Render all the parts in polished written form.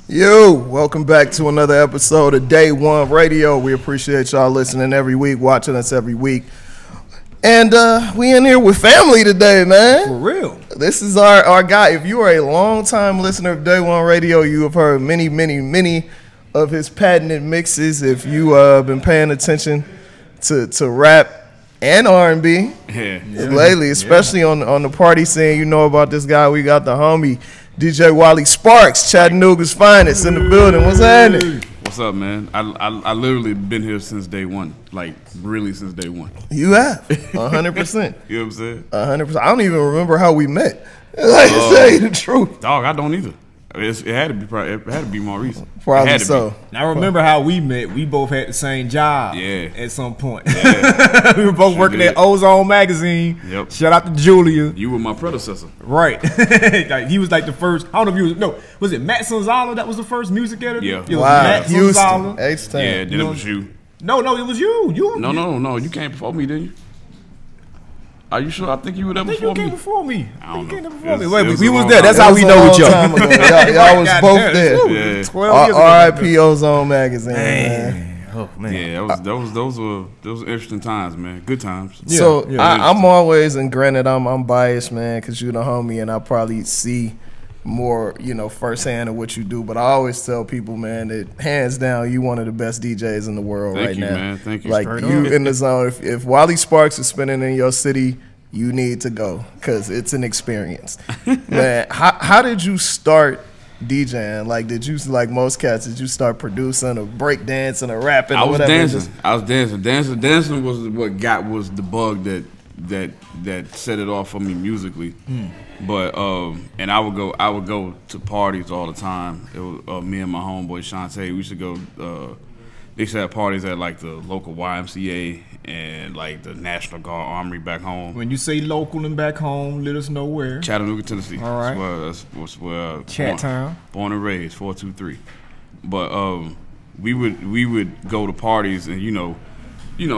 Yo, welcome back to another episode of Day One Radio. We appreciate y'all listening every week, watching us every week. And we in here with family today, man. For real. This is our guy. If you are a long-time listener of Day One Radio, you have heard many of his patented mixes. If you been paying attention to rap and R&B lately, especially on the party scene, you know about this guy. We got the homie DJ Wally Sparks, Chattanooga's finest, in the building. What's happening? What's up, man? I literally been here since day one, like really since day one. You have 100%. You know what I'm saying? 100%. I don't even remember how we met. Like to say the truth, dog. I don't either. It had to be more recent. Probably so. I remember how we met. We both had the same job. Yeah. At some point. Yeah. We were both working at Ozone Magazine. Yep. Shout out to Julia. You were my predecessor. Right. Like, he was like the first. I don't know if he was. No, was it Matt Sonzala that was the first music editor? Yeah. It was Wow. Matt Houston. Sonzala. H-Town. Yeah, then it was you. No, it was you. No. You came before me, didn't you? Are you sure? I think you were there I think before you came me. before me. I don't know. You came before me. It Wait, was we a was long there. time That's ago. how we know each Time other. ago. Y'all was both there. Yeah. 12 years ago. R.I.P. Ozone Magazine, man. Oh man. Yeah, those were interesting times, man. Good times. Yeah, So yeah. I'm always, and granted, I'm biased, man, because you the homie, and I probably see more, firsthand of what you do. But I always tell people, man, that hands down, you one of the best DJs in the world Thank you, now. man. Thank you. Like Straight you up. in the zone. If Wally Sparks is spinning in your city, you need to go because it's an experience, man. How did you start DJing? Like, did you, like most cats, did you start producing or break dancing or rapping? I or was whatever? dancing. I was dancing. Dancing was what was the bug that set it off for me musically. But and I would go to parties all the time. It was me and my homeboy Shantae. We used to go. They used to have parties at like the local YMCA and like the National Guard Armory back home. When you say local and back home, let us know where. Chattanooga, Tennessee. All right. That's where Chat Town. Born and raised, 423. But we would go to parties, and you know,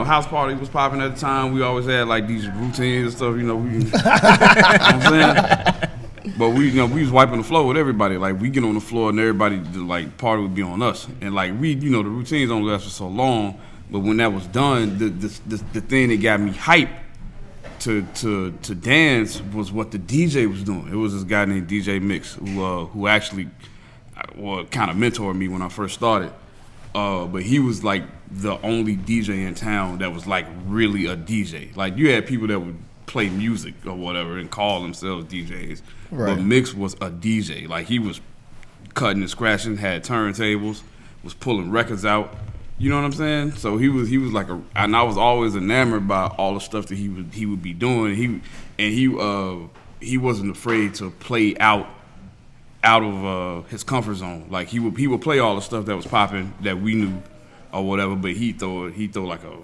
house party was popping at the time. We always had like these routines and stuff. You know what I'm saying? But we was wiping the floor with everybody. Like we get on the floor and everybody, like party would be on us. And like the routines don't last for so long. But when that was done, the thing that got me hyped to dance was what the DJ was doing. It was this guy named DJ Mix who actually kind of mentored me when I first started. But he was like the only DJ in town that was like really a DJ. Like you had people that would play music or whatever and call themselves DJs. Right. But Mix was a DJ. Like he was cutting and scratching, had turntables, was pulling records out. You know what I'm saying? So he was like and I was always enamored by all the stuff that he would be doing. He wasn't afraid to play out of his comfort zone. Like he would play all the stuff that was popping that we knew or whatever, but he throw like a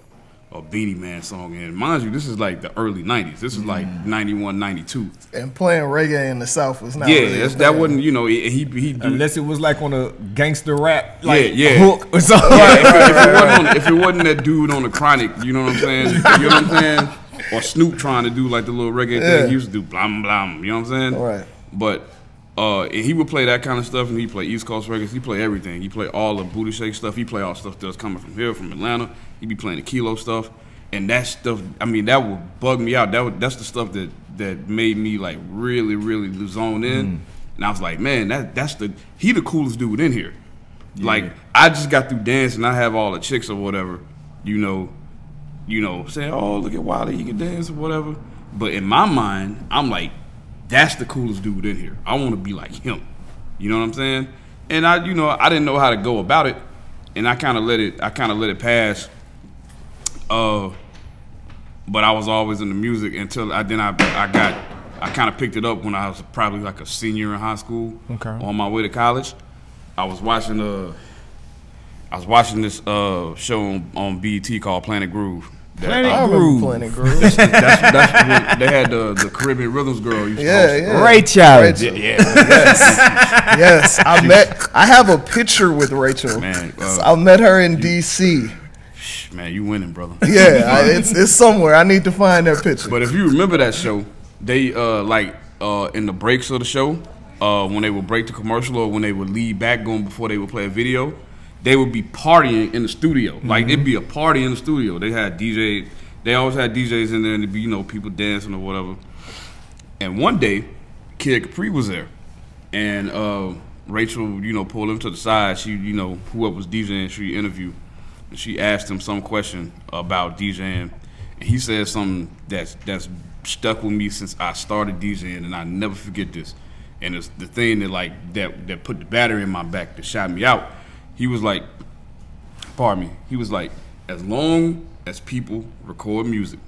Beanie Man song in. Mind you, this is like the early 90s. This is like 91, 92. And playing reggae in the South was not. Yeah, really that wasn't, he do, Unless it was like on a gangster rap, hook or something. If it wasn't that dude on the Chronic, you know what I'm saying? You know what I'm saying? Or Snoop trying to do like the little reggae thing he used to do, blam blam. You know what I'm saying? All right. But he would play that kind of stuff, and he play East Coast records. He play everything. He play all the booty shake stuff. He play all the stuff that's coming from here, from Atlanta. He be playing the Kilo stuff, and that stuff. I mean, that would bug me out. That's the stuff that made me like really zone in. And I was like, man, he the coolest dude in here. Yeah. Like I just got through dancing. I have all the chicks or whatever, saying, oh, look at Wiley, he can dance or whatever. But in my mind, I'm like, that's the coolest dude in here. I want to be like him. You know what I'm saying? And I didn't know how to go about it, and I kind of let it pass. But I was always in the music until I kind of picked it up when I was probably like a senior in high school. Okay. On my way to college, I was watching this show on BET called Planet Groove. Planet Groove. Planet Groove. That's what they had the Caribbean Rhythms girl. Used to host it. Yeah. Ray Charles. Yeah. Yes. I have a picture with Rachel. Man, I met her in DC. Man, you winning, brother. Yeah, it's somewhere. I need to find that picture. But if you remember that show, they in the breaks of the show, when they would break the commercial or when they would lead back going before they would play a video, they would be partying in the studio. Like it'd be a party in the studio. They had DJs. They always had DJs in there, and it'd be people dancing or whatever. And one day, Kid Capri was there, and Rachel, pulled him to the side. She, whoever was DJing, she interviewed, and she asked him some question about DJing, and he said something that's stuck with me since I started DJing, and I never forget this. And it's the thing that put the battery in my back that shot me out. He was like, pardon me. He was like, as long as people record music,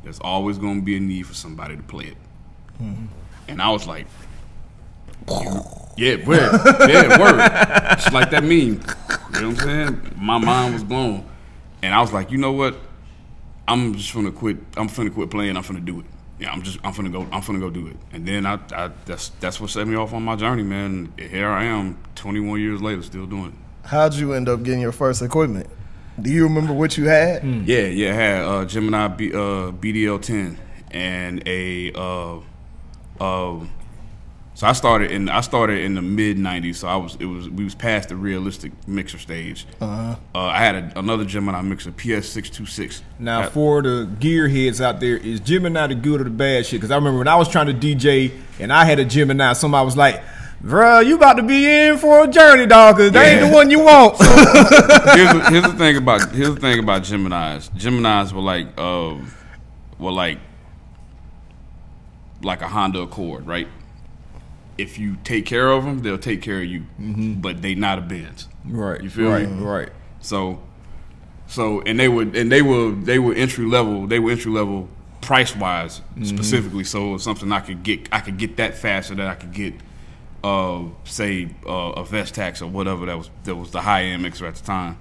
there's always going to be a need for somebody to play it. And I was like, yeah, word. Just like that meme. You know what I'm saying? My mind was blown. And I was like, you know what? I'm just finna quit. I'm finna quit playing. I'm finna do it. Yeah, I'm finna go do it. And then that's what set me off on my journey, man. Here I am, 21 years later, still doing it. How'd you end up getting your first equipment? Do you remember what you had? Yeah, I had Gemini BDL10 and a so I started in the mid '90s. So we was past the realistic mixer stage. I had another Gemini mixer, PS626. Now for the gearheads out there, is Gemini the good or the bad shit? Because I remember when I was trying to DJ and I had a Gemini, somebody was like, "Bruh, you about to be in for a journey, dog, because they ain't the one you want." Here's the thing about Geminis. Geminis were like a Honda Accord, right? If you take care of them, they'll take care of you. But they not a Benz, right? You feel me? Right. So and they were entry level. They were entry level price wise specifically. So it was something I could get that faster than I could get. Say a Vestax or whatever that was the high end mixer at the time.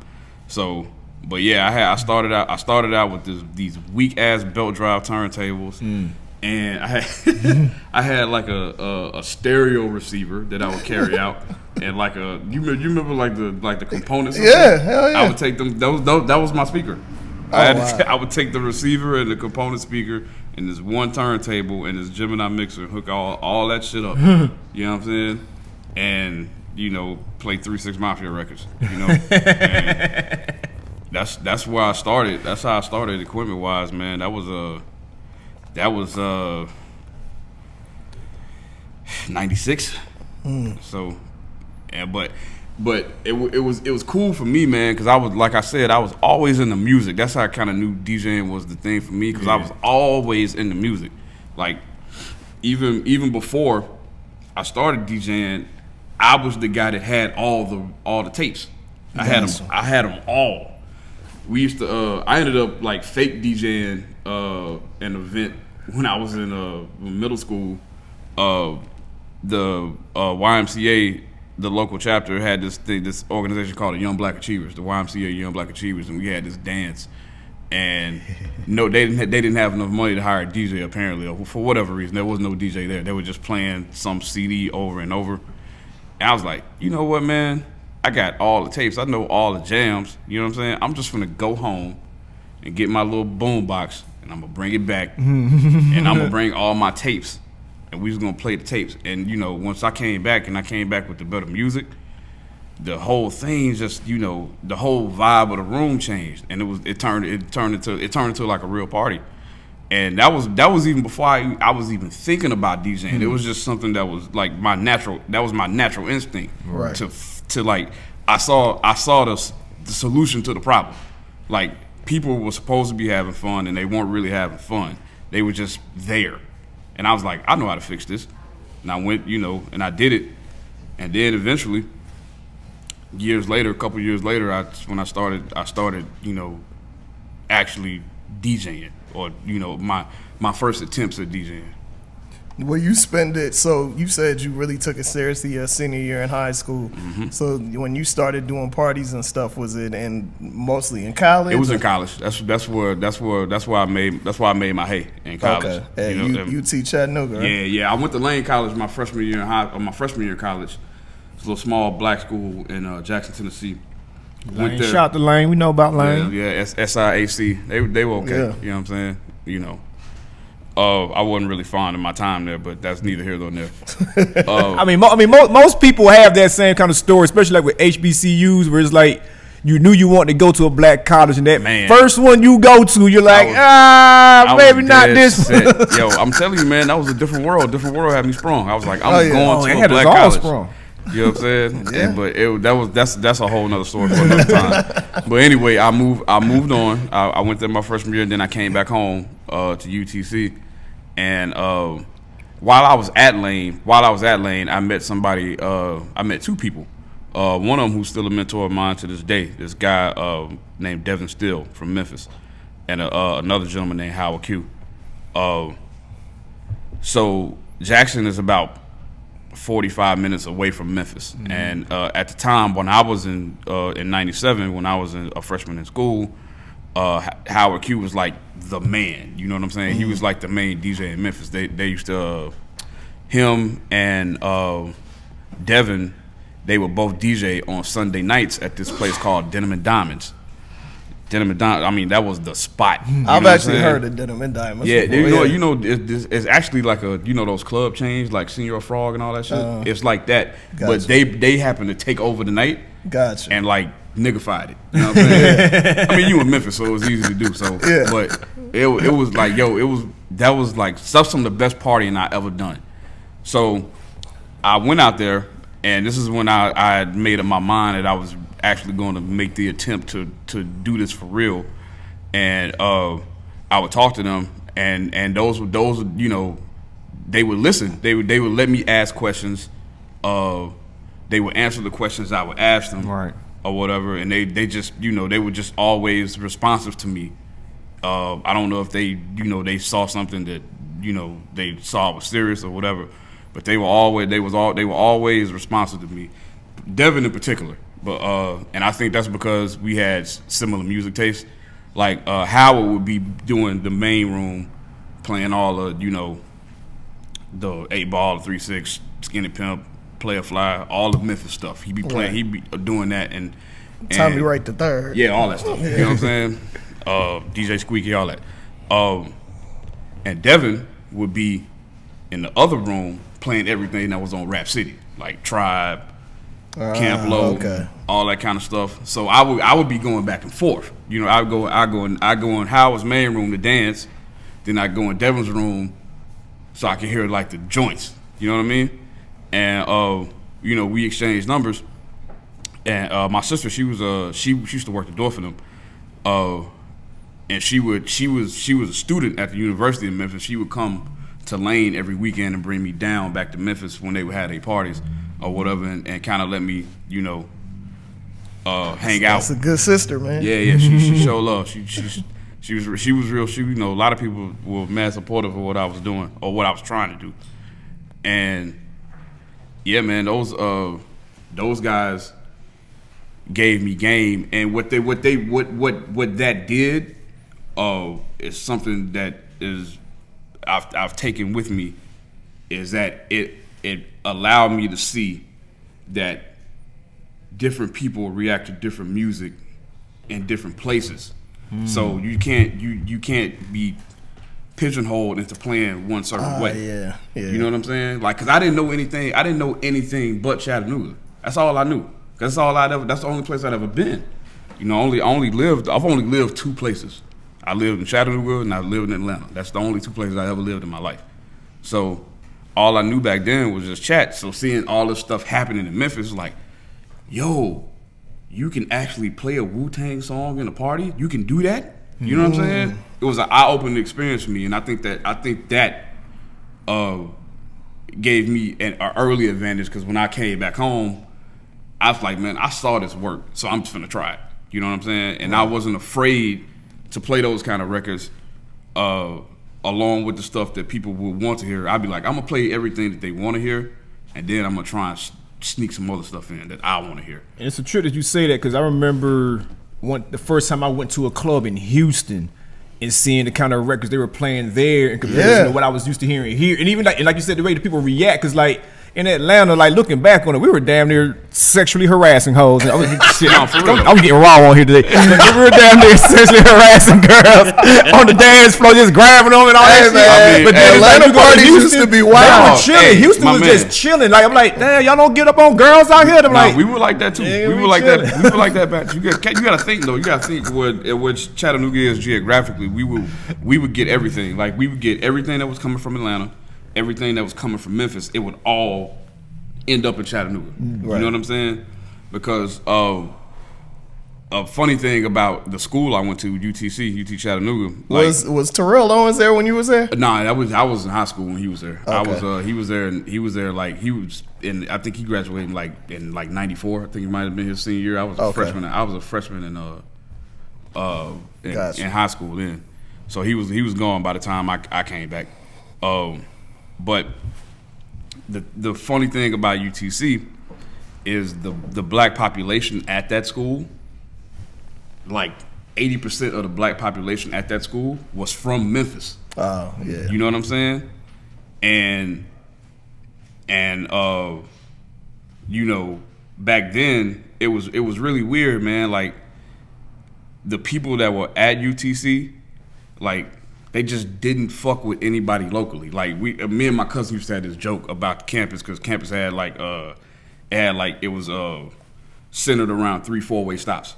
So, but yeah, I started out with these weak ass belt drive turntables, and I had like a stereo receiver that I would carry out, and like you remember like the components. Yeah, hell yeah. I would take them. That was my speaker. I would take the receiver and the component speaker and this one turntable and this Gemini mixer and hook all that shit up. You know what I'm saying? And play 3 6 Mafia records. And that's where I started. That's how I started equipment wise, man. That was 96. So, but it was cool for me, man, because I was, like I said, I was always in the music. That's how I kind of knew DJing was the thing for me, because I was always in the music. Like even before I started DJing, I was the guy that had all the tapes. I had them all. We used to. I ended up like fake DJing an event when I was in middle school. The YMCA. The local chapter had this organization called the Young Black Achievers, the YMCA Young Black Achievers, and we had this dance. And no, they didn't have enough money to hire a DJ apparently, or for whatever reason. There was no DJ there. They were just playing some CD over and over. And I was like, you know what, man? I got all the tapes. I know all the jams. You know what I'm saying? I'm just gonna go home and get my little boom box, and I'm gonna bring it back, and I'm gonna bring all my tapes. And we was gonna play the tapes, and once I came back with the better music, the whole thing just, the whole vibe of the room changed, and it turned into like a real party, and that was even before I was even thinking about DJing. It was just something that was like my natural instinct, right? To like I saw the solution to the problem. Like, people were supposed to be having fun, and they weren't really having fun. They were just there. And I was like, I know how to fix this. And I went, and I did it. And then eventually, a couple years later, when I started, actually DJing, or, my first attempts at DJing. Well, you spend it, so you said you really took it seriously your senior year in high school. So when you started doing parties and stuff, was it mostly in college? It was in college. That's why I made my hay in college. Okay. UT Chattanooga, right? Yeah. I went to Lane College my freshman year in college. It's a little small black school in Jackson, Tennessee. Lane, shout to Lane. We know about Lane. Yeah, SIAC. They were okay. Yeah. You know what I'm saying? I wasn't really fond of my time there, but that's neither here nor there. I mean, most people have that same kind of story, especially like with HBCUs, where it's like you knew you wanted to go to a black college, and that first one you go to, you're like, maybe not this. Yo, I'm telling you, man, that was a different world. Different world had me sprung. I was like, I'm going to a black college. Sprung. You know what I'm saying? Yeah. But that's a whole nother story for another time. But anyway, I moved on. I went there my freshman year, and then I came back home to UTC. And while I was at Lane, I met somebody. I met two people. One of them who's still a mentor of mine to this day. This guy named Devin Steele from Memphis, and another gentleman named Howard Q. So Jackson is about 45 minutes away from Memphis, and at the time when I was in '97, when I was a freshman in school, Howard Q was like the man. You know what I'm saying? He was like the main DJ in Memphis. They used to him and Devin. They would both DJ on Sunday nights at this place called Denim and Diamonds. Denim and Diamonds. I mean, that was the spot. I've actually heard of Denim and Diamonds. Yeah, it's actually like those club chains like Senior Frog and all that shit. It's like that, but they happen to take over the night. Gotcha. And like niggified it. You know what I'm saying? I mean, you in Memphis, so it was easy to do. So, but it was like, that was like some of the best partying I ever done. So I went out there, and this is when I had made up my mind that I was actually going to make the attempt to do this for real. And I would talk to them, and those they would listen. They would let me ask questions. They would answer the questions I would ask them, right, or whatever. And they just they were just always responsive to me. I don't know if they saw something that they saw was serious or whatever. But they were always responsive to me, Devin in particular. But and I think that's because we had similar music tastes. Like Howard would be doing the main room, playing all of the 8-Ball, 3-6, Skinny Pimp, Player Fly, all the Memphis stuff. He'd be playing, he'd be doing that, and Tommy Wright the Third. Yeah, all that stuff. You know what I'm saying? DJ Squeaky, all that. And Devin would be in the other room playing everything that was on Rap City, like Tribe, Camp Lo, all that kind of stuff. So I would be going back and forth. I go in Howard's main room to dance, then I go in Devin's room so I can hear like the joints. You know what I mean? And we exchanged numbers. And my sister, she used to work the door for them. And she was a student at the University of Memphis. She would come to Lane every weekend and bring me down back to Memphis when they would have their parties or whatever, and kind of let me, hang out. That's a good sister, man. Yeah, she showed love. She was real. A lot of people were mad supportive of what I was doing or what I was trying to do, and yeah, man, those guys gave me game, and what that did is something that is I've taken with me, is that it allowed me to see that different people react to different music in different places. So you can't be pigeonholed into playing one certain way. Yeah. You know what I'm saying? Like, cause I didn't know anything but Chattanooga. That's all I knew. That's the only place I'd ever been. I've only lived two places. I lived in Chattanooga and I lived in Atlanta. That's the only two places I ever lived in my life. So all I knew back then was just Chat. So seeing all this stuff happening in Memphis, like, yo, you can actually play a Wu-Tang song in a party? You can do that? You know what I'm saying? It was an eye-opening experience for me, and I think that gave me an early advantage, because when I came back home, I was like, man, I saw this work, so I'm just gonna try it. You know what I'm saying? And I wasn't afraid to play those kind of records along with the stuff that people would want to hear. I'd be like, I'm gonna play everything that they want to hear, and then I'm gonna try and sneak some other stuff in that I want to hear. And it's a trip that you say that, because I remember the first time I went to a club in Houston and seeing the kind of records they were playing there in comparison to what I was used to hearing here, and even like you said, the way that people react, because like in Atlanta, like looking back on it, we were damn near sexually harassing hoes. And I was, shit, I was getting raw on here today. We were damn near sexually harassing girls on the dance floor, just grabbing them and all that shit. Man, But then Atlanta parties used to be wild. They were chilling. Hey, Houston my was man. just chilling. Like I'm like, damn, y'all don't get up on girls out here. I'm Nah, like, we were like that too. Yeah, we we were like chilling. that. We were like that back. You got to think though. You got to think which Chattanooga is geographically. We would get everything. Like we would get everything that was coming from Atlanta, everything that was coming from Memphis. It would all end up in Chattanooga. You know what I'm saying? Because a funny thing about the school I went to, UTC, UT Chattanooga, Was Terrell Owens there when you was there? Nah, I was in high school when he was there. Okay. He was there, and he was there like he was in. I think he graduated in '94. I think it might have been his senior year. I was a freshman. I was a freshman in high school then. So he was gone by the time I came back. But the funny thing about UTC is the black population at that school, like 80% of the black population at that school was from Memphis. Oh, yeah. You know what I'm saying? And you know, back then it was really weird, man. Like the people that were at UTC, like they just didn't fuck with anybody locally. Like me and my cousin used to have this joke about campus because campus had it was centered around 3 4-way stops,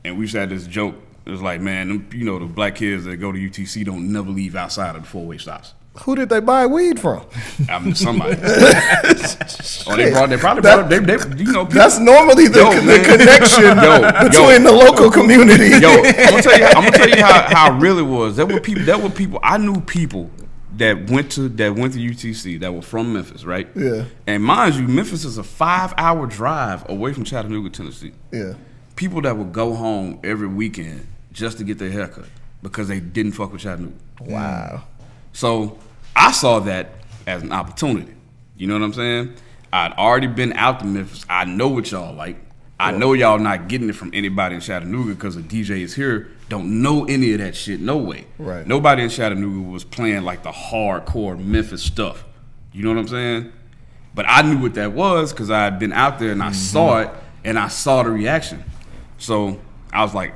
and we used to have this joke. It was like, man, them, you know, the black kids that go to UTC don't never leave outside of the 4-way stops. Who did they buy weed from? I mean, somebody. They probably brought it. You know, people, That's normally the connection between the local community. Yo, I'm gonna tell you how real it was. There were people. I knew people that went to UTC that were from Memphis, right? Yeah. And mind you, Memphis is a 5-hour drive away from Chattanooga, Tennessee. Yeah. People that would go home every weekend just to get their haircut because they didn't fuck with Chattanooga. Wow. So I saw that as an opportunity. You know what I'm saying? I'd already been out to Memphis. I know what y'all like. I know y'all not getting it from anybody in Chattanooga because the DJs here don't know any of that shit. No way. Right. Nobody in Chattanooga was playing like the hardcore Memphis stuff. You know what I'm saying? But I knew what that was because I had been out there and I saw it and I saw the reaction. So I was like,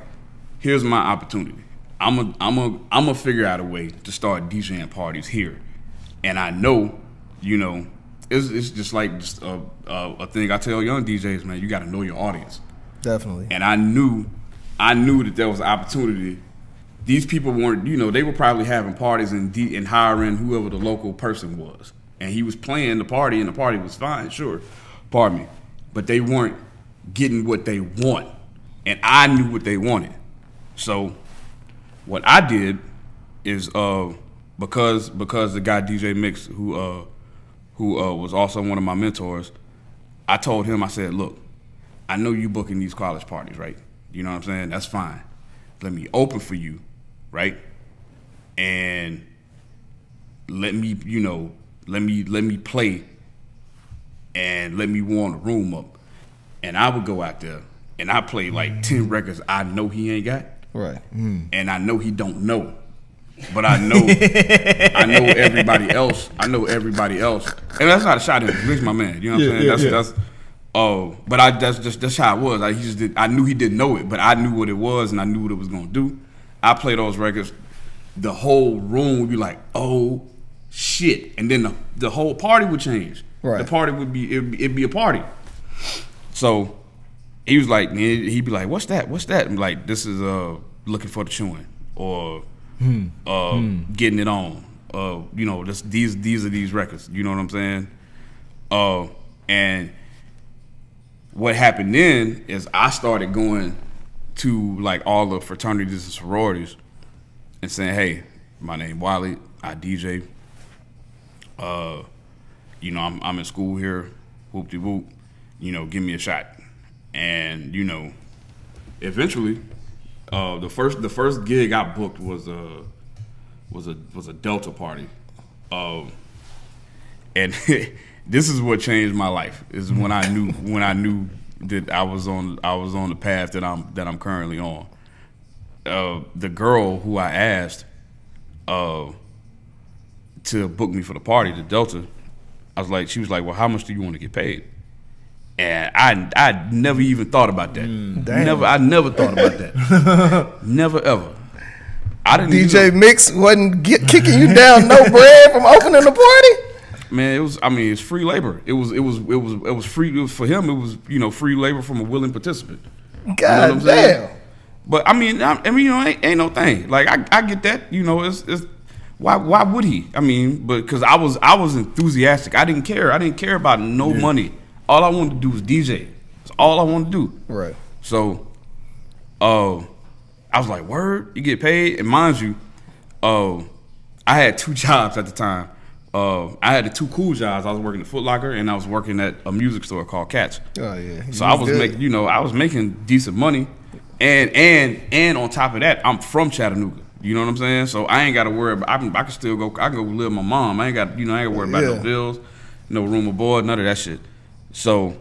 here's my opportunity. I'm a figure out a way to start DJing parties here. And I know, you know, it's just like a thing I tell young DJs, man, you got to know your audience. Definitely. And I knew that there was an opportunity. These people weren't, you know, they were probably having parties and hiring whoever the local person was. And he was playing the party and the party was fine, sure. Pardon me. But they weren't getting what they want. And I knew what they wanted. So what I did is because the guy DJ Mix who was also one of my mentors, I told him, I said, look, I know you booking these college parties, right? You know what I'm saying? That's fine. Let me open for you, right? And let me play and let me warm the room up. And I would go out there and I play like 10 records I know he ain't got. Right. And I know he don't know. But I know everybody else. I know everybody else. And that's not a shot at him. He's my man. You know what I'm saying? That's how it was. I knew he didn't know it, but I knew what it was and I knew what it was gonna do. I play those records, the whole room would be like, oh shit. And then the whole party would change. Right. The party would be it'd be a party. So he was like, he'd be like, what's that? What's that? I'm like, this is looking for the chewing or getting it on. You know, these are these records. You know what I'm saying? And what happened then is I started going to like all the fraternities and sororities and saying, hey, my name Wiley, I DJ. You know, I'm in school here, whoop-de-whoop, you know, give me a shot. And, you know, eventually, the first gig I booked was a Delta party. And this is what changed my life, is when I knew that I was on the path that I'm currently on. The girl who I asked to book me for the party, the Delta, I was like, she was like, well, how much do you want to get paid? And I never even thought about that. I never thought about that. Never ever. I didn't. DJ Mix wasn't kicking you down no bread from opening the party. Man, it was. I mean, it's free labor. It was free. It was for him. It was free labor from a willing participant. God damn. But I mean, ain't no thing. Like I get that. It's why would he? I mean, but because I was enthusiastic. I didn't care. I didn't care about no money. All I wanted to do was DJ. That's all I wanted to do. Right. So, I was like, word, you get paid? And mind you, I had 2 jobs at the time. I had the 2 cool jobs. I was working at Foot Locker and I was working at a music store called Cats. Oh yeah. So I was making, I was making decent money, and on top of that, I'm from Chattanooga. You know what I'm saying? So I ain't got to worry about. I can still go. I can go live with my mom. I ain't got. I ain't got to worry about no bills, no room or board, none of that shit. So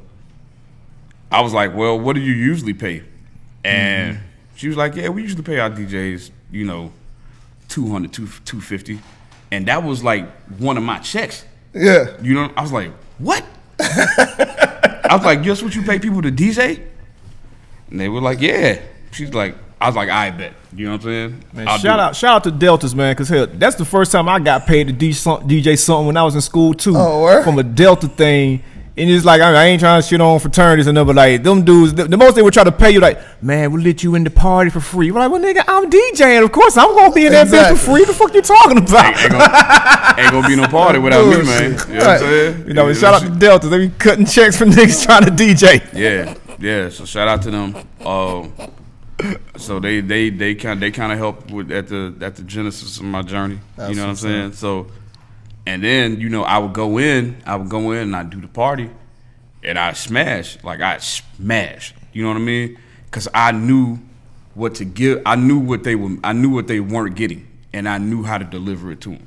I was like, well, what do you usually pay? And she was like, yeah, we usually pay our DJs, $200, $250, and that was like one of my checks. Yeah. I was like, what? I was like, guess what you pay people to DJ? And they were like, yeah. She's like, I was like, I bet. You know what I'm saying? Man, shout out to Deltas, man, because hell, that's the first time I got paid to DJ something when I was in school too. Oh, word? From a Delta thing. And it's like, I ain't trying to shit on fraternities and nothing, but like them dudes, the most they would try to pay you, like, man, we'll let you in the party for free. We're like, well, nigga, I'm DJing. Of course, I'm gonna be in that bitch for free. The fuck you talking about? Ain't gonna be no party without me, man. You know what I'm saying? Shout out to Deltas. They be cutting checks for niggas trying to DJ. Yeah. So shout out to them. So they kind of helped with at the genesis of my journey. You know what I'm saying? So. And then, I would go in and I'd do the party and I'd smash. Like, I'd smash. You know what I mean? Because I knew what to give. I knew what they weren't getting. And I knew how to deliver it to them.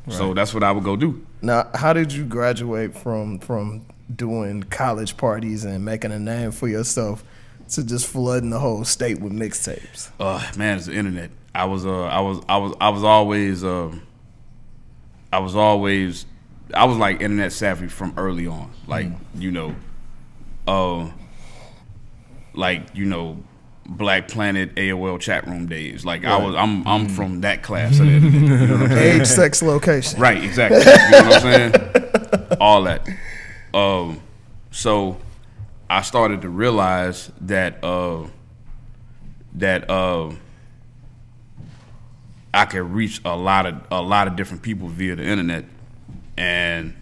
Right. So that's what I would go do. Now, how did you graduate from doing college parties and making a name for yourself to just flooding the whole state with mixtapes? Man, it's the internet. I was like internet savvy from early on. Like, Black Planet AOL chat room days. Like I'm from that class of the internet. You know what I'm saying? Age, sex, location. Right, exactly. You know what I'm saying? All that. So I started to realize that I could reach a lot of different people via the internet, and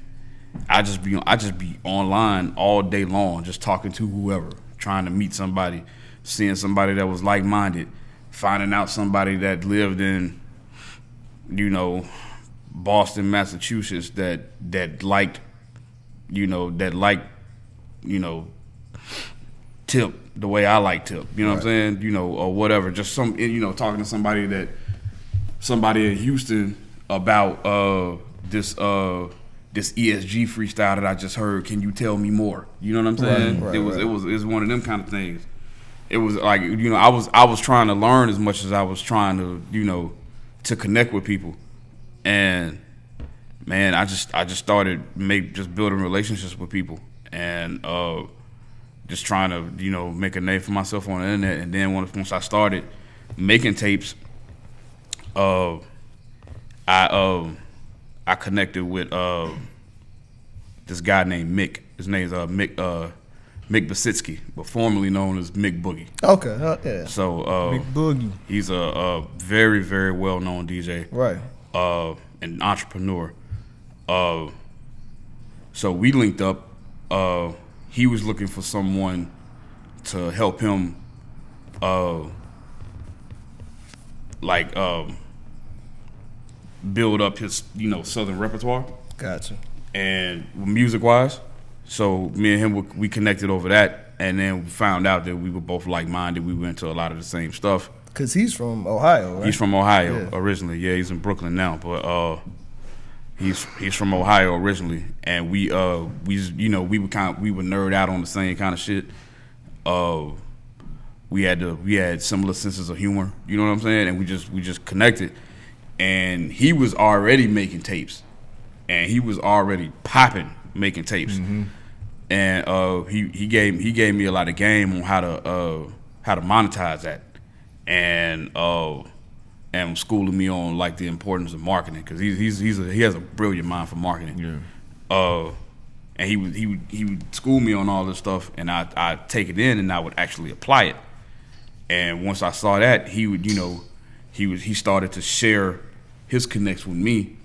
I just be online all day long, just talking to whoever, trying to meet somebody, seeing somebody that was like-minded, finding out somebody that lived in, Boston, Massachusetts that liked Tip the way I like Tip. You know what I'm saying? Or whatever. Just talking to somebody in Houston about this ESG freestyle that I just heard. Can you tell me more? You know what I'm saying? It was one of them kind of things. It was like I was trying to learn as much as I was trying to to connect with people, and man, I just started building relationships with people, and just trying to make a name for myself on the internet. And then once I started making tapes, I connected with this guy named Mick. His name's Mick Basitsky, but formerly known as Mick Boogie. Okay, yeah. So Mick Boogie. He's a very, very well-known DJ, right? An entrepreneur. So we linked up. He was looking for someone to help him, build up his Southern repertoire. Gotcha. And music-wise, so me and him we connected over that, and then we found out that we were both like-minded. We went to a lot of the same stuff. Cause he's from Ohio, right? He's from Ohio originally. Yeah, he's in Brooklyn now, but he's from Ohio originally, and we would nerd out on the same kind of shit. We had similar senses of humor. You know what I'm saying? And we just connected. And he was already making tapes, and he was already popping making tapes, and he gave me a lot of game on how to monetize that, and schooling me on like the importance of marketing, because he has a brilliant mind for marketing. Yeah. And he would school me on all this stuff, and I'd take it in and I would actually apply it. And once I saw that, he started to share his connects with me,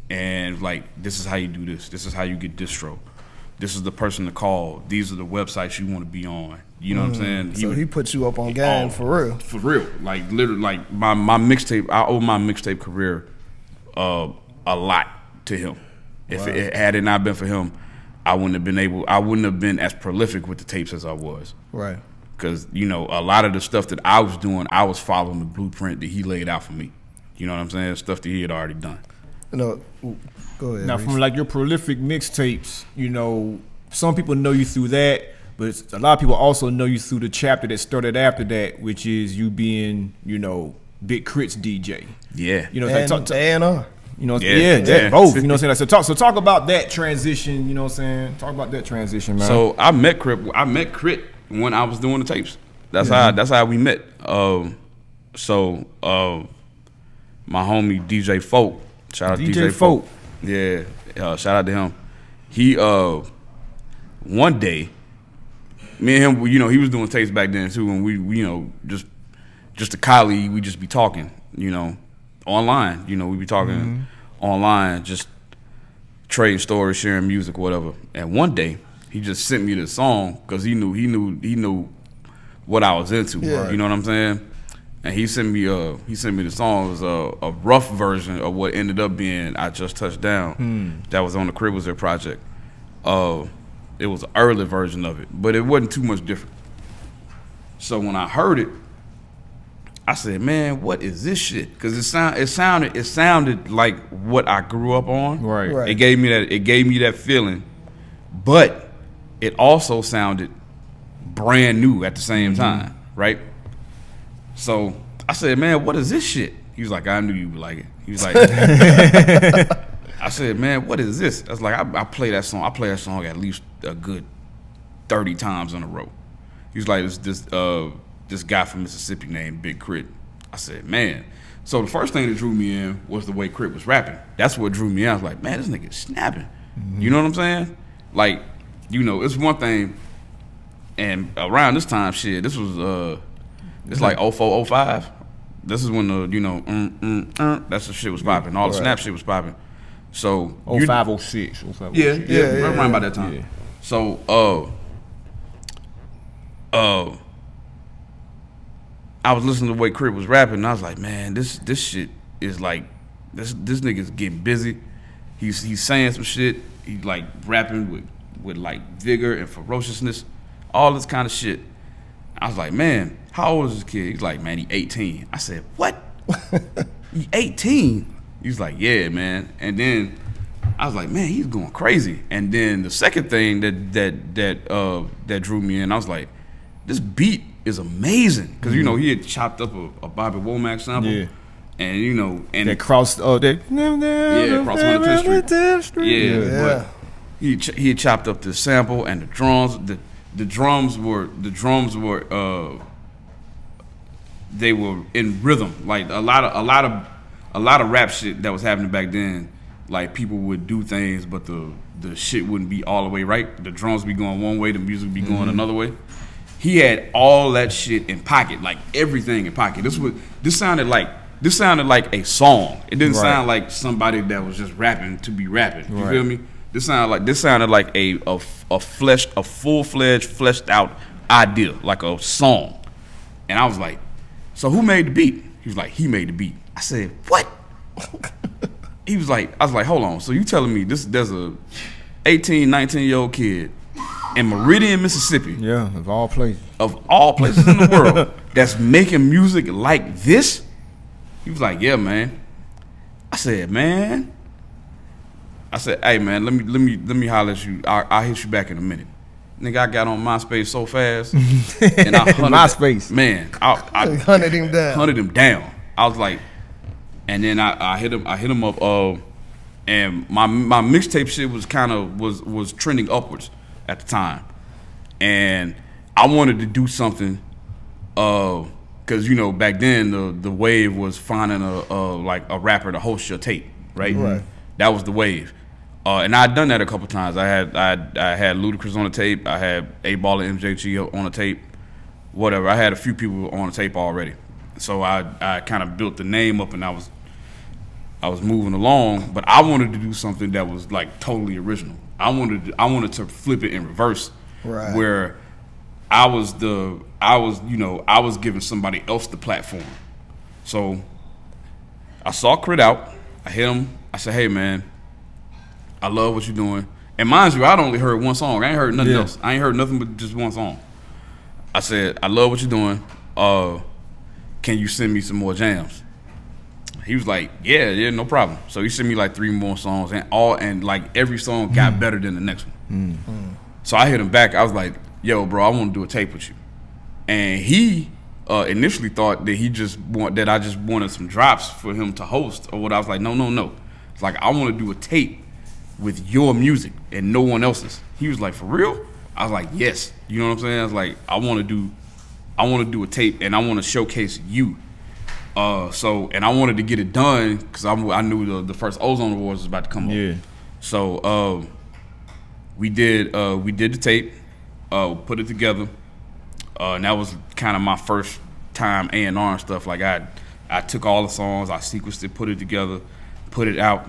and like, this is how you do this. This is how you get distro. This is the person to call. These are the websites you want to be on. You know what I'm saying? So he put you up on game for real. For real. Like literally, like my mixtape. I owe my mixtape career a lot to him. If it had it not been for him, I wouldn't have been as prolific with the tapes as I was. Right. Because, a lot of the stuff that I was doing, I was following the blueprint that he laid out for me. You know what I'm saying? Stuff that he had already done. Go ahead. Now, from like your prolific mixtapes, some people know you through that, but a lot of people also know you through the chapter that started after that, which is you being, Big K.R.I.T's DJ. Yeah. A&R. Both. You know what I'm saying? So talk about that transition. You know what I'm saying? Talk about that transition, man. So I met K.R.I.T when I was doing the tapes. That's how we met. My homie DJ Folk, shout out to DJ Folk. Yeah, shout out to him. He one day, me and him, he was doing tapes back then too, and we just a colleague, we just be talking, online. We be talking online, just trading stories, sharing music, whatever. And one day, he just sent me this song because he knew what I was into. Yeah. You know what I'm saying? And he sent me the song. It was a rough version of what ended up being "I Just Touched Down." That was on the Crib Was There project. It was an early version of it, but it wasn't too much different. So when I heard it, I said, "Man, what is this shit?" Because it sounded like what I grew up on. Right. It gave me that feeling, but it also sounded brand new at the same time, right? So I said, "Man, what is this shit?" He was like, "I knew you would like it." He was like, I said, "Man, what is this?" I was like, I play that song. I play that song at least a good 30 times in a row. He was like, this guy from Mississippi named Big K.R.I.T. I said, "Man." So the first thing that drew me in was the way K.R.I.T was rapping. That's what drew me in. I was like, "Man, this nigga's snapping." You know what I'm saying? Like, it's one thing, and around this time, shit, this was it's like 04, 05. This is when the that's the shit was popping. All the snap shit was popping. So 05, 06. Yeah, around about that time. Yeah. So I was listening to the way K.R.I.T was rapping, and I was like, "Man, this shit is like this nigga's getting busy. He's saying some shit. He's like rapping with like vigor and ferociousness, all this kind of shit." I was like, "Man, how old is this kid?" He's like, "Man, he 18. I said, "What? He 18? He's like, "Yeah, man." And then I was like, "Man, he's going crazy." And then the second thing that drew me in, I was like, "This beat is amazing," because he had chopped up a Bobby Womack sample, and and that crossed cross 105th Street. But he had chopped up the sample and the drums. The drums were they were in rhythm. Like a lot of rap shit that was happening back then. Like, people would do things, but the shit wouldn't be all the way right. The drums be going one way, the music be going another way. He had all that shit in pocket, like everything in pocket. This sounded like a song. It didn't sound like somebody that was just rapping to be rapping. You feel me? This sounded like a full-fledged, fleshed out idea, like a song. And I was like, "So who made the beat?" He was like, "He made the beat." I said, "What?" I was like, "Hold on. So you telling me there's a 18, 19-year-old kid in Meridian, Mississippi, of all places in the world, that's making music like this?" He was like, "Yeah, man." I said, "Hey, man, let me holler at you. I'll hit you back in a minute." Nigga, I got on MySpace so fast, and I MySpace, man, I hunted him down. I was like, and then I hit him up. and my mixtape shit was kind of was trending upwards at the time, and I wanted to do something, because you know back then the wave was finding a rapper to host your tape, right? Right. That was the wave, and I'd done that a couple times. I had Ludacris on the tape, I had 8Ball and MJG on the tape, whatever. I had a few people on the tape already, so I kind of built the name up, and I was moving along, but I wanted to do something that was like totally original. I wanted to flip it in reverse, Right. where I was giving somebody else the platform. So I saw Crit out. I hit him. I said, "Hey man, I love what you're doing." And mind you, I'd only heard one song. I ain't heard nothing else. I ain't heard nothing but just one song. I said, "I love what you're doing. Can you send me some more jams?" He was like, yeah, no problem. So he sent me like 3 more songs, and like every song got better than the next one. So I hit him back. I was like, "Yo, bro, I want to do a tape with you." And he initially thought that I just wanted some drops for him to host or what. I was like, no. It's like, I want to do a tape with your music and no one else's. He was like, "For real?" I was like, "Yes." You know what I'm saying? I was like, I want to do a tape and I want to showcase you. And I wanted to get it done because I knew the first Ozone Awards was about to come up. Yeah. So we did the tape, put it together, and that was kind of my first time A&R and stuff. Like I took all the songs, I sequenced it, put it together, put it out,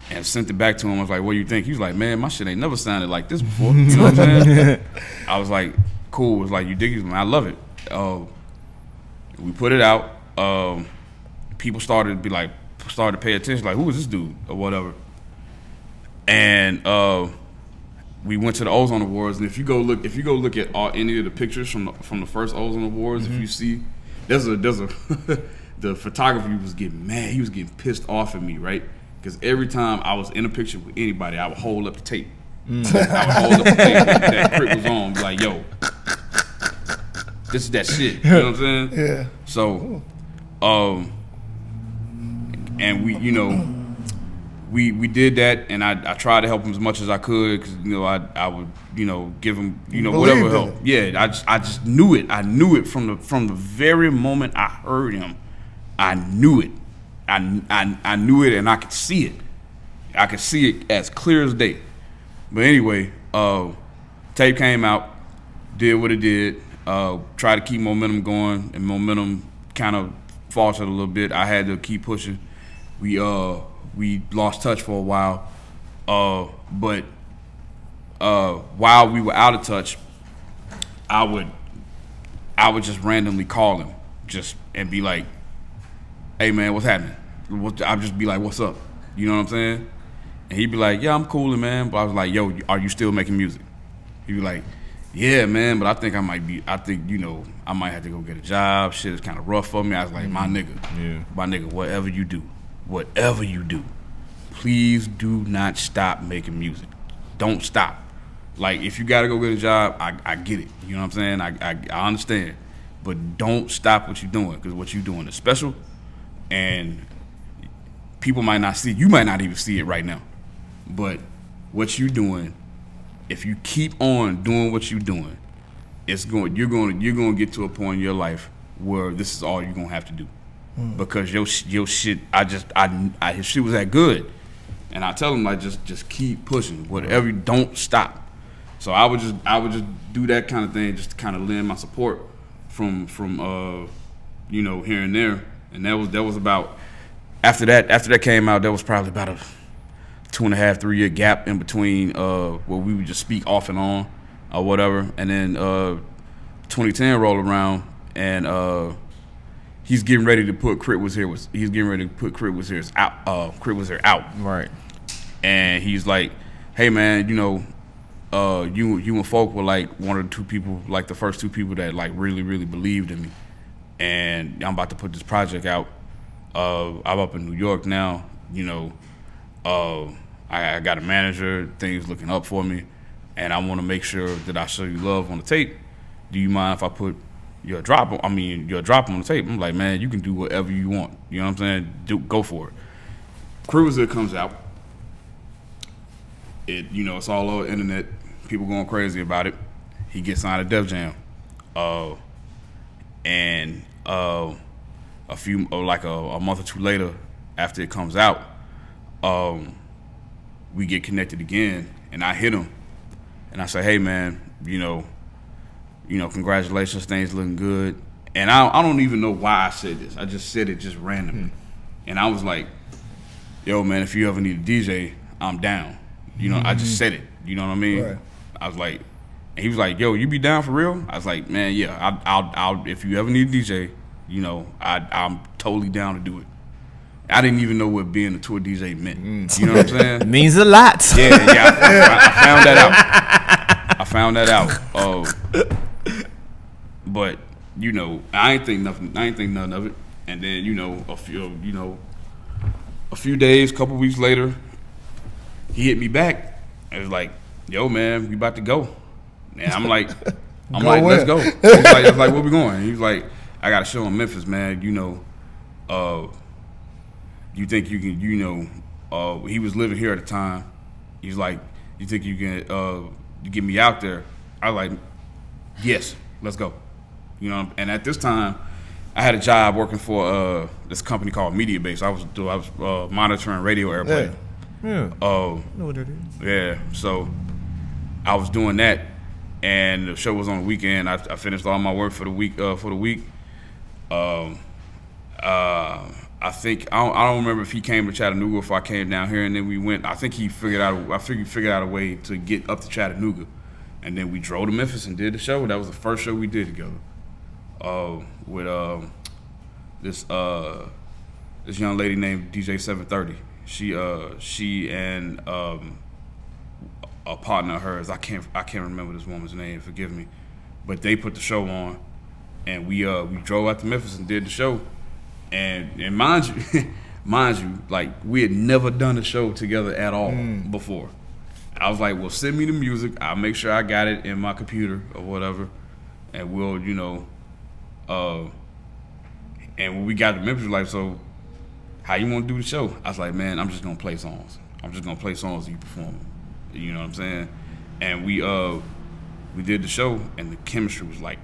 and sent it back to him. I was like, "What do you think?" He was like, "Man, my shit ain't never sounded like this before." You know what I'm saying? I was like, "Cool." It was like, "You dig it, man? I love it." We put it out. People started to pay attention, like, "Who is this dude?" or whatever. And we went to the Ozone Awards, and if you go look at any of the pictures from the first Ozone Awards, if you see, there's a the photographer was getting mad. He was getting pissed off at me, right? Because every time I was in a picture with anybody, I would hold up the tape. I would hold up the tape that Crit was on, be like, "Yo, this is that shit." You know what I'm saying? Yeah. So, and we did that, and I tried to help him as much as I could, because I would give him whatever Believed in help. it. Yeah, I just knew it. I knew it from the very moment I heard him. I knew it. I knew it, and I could see it. I could see it as clear as day. But anyway, tape came out, did what it did. Tried to keep momentum going, and momentum kind of faltered a little bit. I had to keep pushing. We lost touch for a while, but while we were out of touch, I would just randomly call him, and be like, "Hey man, what's happening?" I'd just be like, "What's up?" You know what I'm saying? And he'd be like, "Yeah, I'm coolin', man." But I was like, "Yo, are you still making music?" He'd be like, "Yeah, man, but I think I might have to go get a job. Shit is kind of rough for me." I was like, my nigga, whatever you do, please do not stop making music. Don't stop. Like, if you got to go get a job, I get it. You know what I'm saying? I understand. But don't stop what you're doing, because what you're doing is special, and people might not see it. You might not even see it right now. But what you're doing, if you keep on doing what you're doing, you're going to get to a point in your life where this is all you're going to have to do. Because your shit, his shit was that good. And I tell him, like, just keep pushing, whatever, don't stop. So I would just do that kind of thing, just to kind of lend my support from here and there. And that was about, after that came out, there was probably about a 2.5, 3 year gap in between where we would just speak off and on or whatever. And then 2010 rolled around, and he's getting ready to put Crit Was Here out. Right. And he's like, "Hey man, you and Folk were like one of the 2 people, like the first 2 people that like really, really believed in me. And I'm about to put this project out. I'm up in New York now, I got a manager, things looking up for me, and I want to make sure that I show you love on the tape. Do you mind if I put your drop on the tape?" I'm like, "Man, you can do whatever you want. You know what I'm saying? Go for it." Cruiser comes out, it's all over the internet. People going crazy about it. He gets signed to Def Jam, and a few like a month or two later, after it comes out, we get connected again, and I hit him, and I say, "Hey, man, congratulations, things looking good." And I don't even know why I said this. I just said it just randomly, and I was like, "Yo, man, if you ever need a DJ, I'm down." I just said it. You know what I mean? Right. I was like, and he was like, "Yo, you be down for real?" I was like, "Man, yeah, I'll if you ever need a DJ, I'm totally down to do it." I didn't even know what being a tour DJ meant. You know what I'm saying? It means a lot. Yeah, I found that out. But I ain't think nothing of it. And then a few days, couple weeks later, he hit me back. It was like, "Yo, man, we about to go." And I'm like, "Let's go." I was like, "Where we going?" He was like, "I got a show in Memphis, man. You think you can, he was living here at the time. He's like, "You think you can get me out there?" I was like, "Yes, let's go." And at this time, I had a job working for this company called Media Base. I was monitoring radio airplay. Yeah. Know what it is. Yeah. So I was doing that, and the show was on the weekend. I finished all my work for the week. I think I don't remember if he came to Chattanooga or if I came down here, and then we went. I think he figured out a way to get up to Chattanooga, and then we drove to Memphis and did the show. That was the first show we did together. With this young lady named DJ 730. She and a partner of hers. I can't remember this woman's name. Forgive me, but they put the show on, and we drove out to Memphis and did the show. And mind you, like we had never done a show together at all before. I was like, "Well, send me the music. I'll make sure I got it in my computer or whatever, and we'll, And when we got to Memphis, like, "So, how you want to do the show?" I was like, "Man, I'm just gonna play songs. I'm just gonna play songs and you perform them." You know what I'm saying? And we did the show, and the chemistry was like,